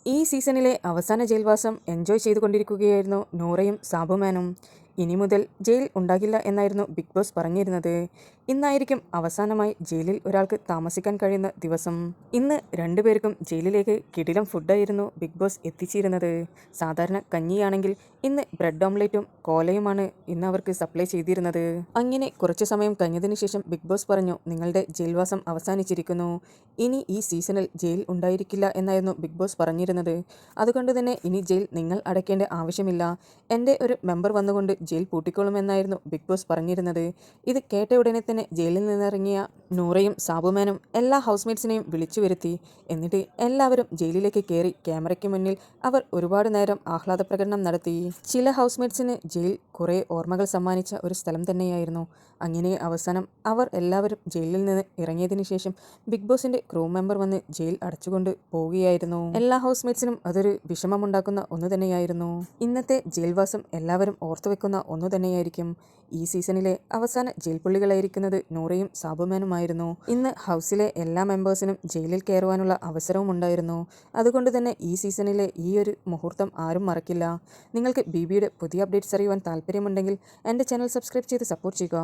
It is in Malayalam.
ഈ സീസണിലെ അവസാന ജയിൽവാസം എൻജോയ് ചെയ്തുകൊണ്ടിരിക്കുകയായിരുന്നു നൂറയും സാബുമാനും. ഇനി മുതൽ ജയിൽ ഉണ്ടാകില്ല എന്നായിരുന്നു ബിഗ് ബോസ് പറഞ്ഞിരുന്നത്. ഇന്നായിരിക്കും അവസാനമായി ജയിലിൽ ഒരാൾക്ക് താമസിക്കാൻ കഴിയുന്ന ദിവസം. ഇന്ന് രണ്ടുപേർക്കും ജയിലിലേക്ക് കിടിലം ഫുഡായിരുന്നു ബിഗ് ബോസ് എത്തിച്ചിരുന്നത്. സാധാരണ കഞ്ഞിയാണെങ്കിൽ ഇന്ന് ബ്രെഡ് ഓംലേറ്റും കോലയുമാണ് ഇന്ന് അവർക്ക് സപ്ലൈ ചെയ്തിരുന്നത്. അങ്ങനെ കുറച്ചു സമയം കഴിഞ്ഞതിന് ശേഷം ബിഗ് ബോസ് പറഞ്ഞു, നിങ്ങളുടെ ജയിൽവാസം അവസാനിച്ചിരിക്കുന്നു. ഇനി ഈ സീസണിൽ ജയിൽ ഉണ്ടായിരിക്കില്ല എന്നായിരുന്നു ബിഗ് ബോസ് പറഞ്ഞിരുന്നത്. അതുകൊണ്ട് തന്നെ ഇനി ജയിൽ നിങ്ങൾ അടയ്ക്കേണ്ട ആവശ്യമില്ല. എൻ്റെ ഒരു മെമ്പർ വന്നുകൊണ്ട് ജയിൽ പൂട്ടിക്കോളുമെന്നായിരുന്നു ബിഗ് ബോസ് പറഞ്ഞിരുന്നത്. ഇത് കേട്ട ഉടനെ തന്നെ ജയിലിൽ നിന്നിറങ്ങിയ നൂറയും സാബുമാനും എല്ലാ ഹൗസ്മേറ്റ്സിനെയും വിളിച്ചു വരുത്തി. എന്നിട്ട് എല്ലാവരും ജയിലിലേക്ക് കയറി ക്യാമറയ്ക്ക് മുന്നിൽ അവർ ഒരുപാട് നേരം ആഹ്ലാദ പ്രകടനം നടത്തി. ചില ഹൗസ്മേറ്റ്സിന് ജയിൽ കുറേ ഓർമ്മകൾ സമ്മാനിച്ച ഒരു സ്ഥലം തന്നെയായിരുന്നു. അങ്ങനെ അവസാനം അവർ എല്ലാവരും ജയിലിൽ നിന്ന് ഇറങ്ങിയതിനു ശേഷം ബിഗ് ബോസിന്റെ ക്രൂ മെമ്പർ വന്ന് ജയിൽ അടച്ചുകൊണ്ട് പോവുകയായിരുന്നു. എല്ലാ ഹൗസ്മേറ്റ്സിനും അതൊരു വിഷമമുണ്ടാക്കുന്ന ഒന്നു തന്നെയായിരുന്നു. ഇന്നത്തെ ജയിൽവാസം എല്ലാവരും ഓർത്തുവെക്കുന്ന ഒന്നു തന്നെയായിരിക്കും. ഈ സീസണിലെ അവസാന ജയിൽ പുള്ളികളായിരിക്കുന്നത് നൂറയും സാബുമാനുമായിരുന്നു. ഇന്ന് ഹൗസിലെ എല്ലാ മെമ്പേഴ്സിനും ജയിലിൽ കയറുവാനുള്ള അവസരവും ഉണ്ടായിരുന്നു. അതുകൊണ്ട് തന്നെ ഈ സീസണിലെ ഈ ഒരു മുഹൂർത്തം ആരും മറക്കില്ല. നിങ്ങൾക്ക് ബിബിയുടെ പുതിയ അപ്ഡേറ്റ്സ് അറിയുവാൻ താല്പര്യമുണ്ടെങ്കിൽ എൻ്റെ ചാനൽ സബ്സ്ക്രൈബ് ചെയ്ത് സപ്പോർട്ട് ചെയ്യുക.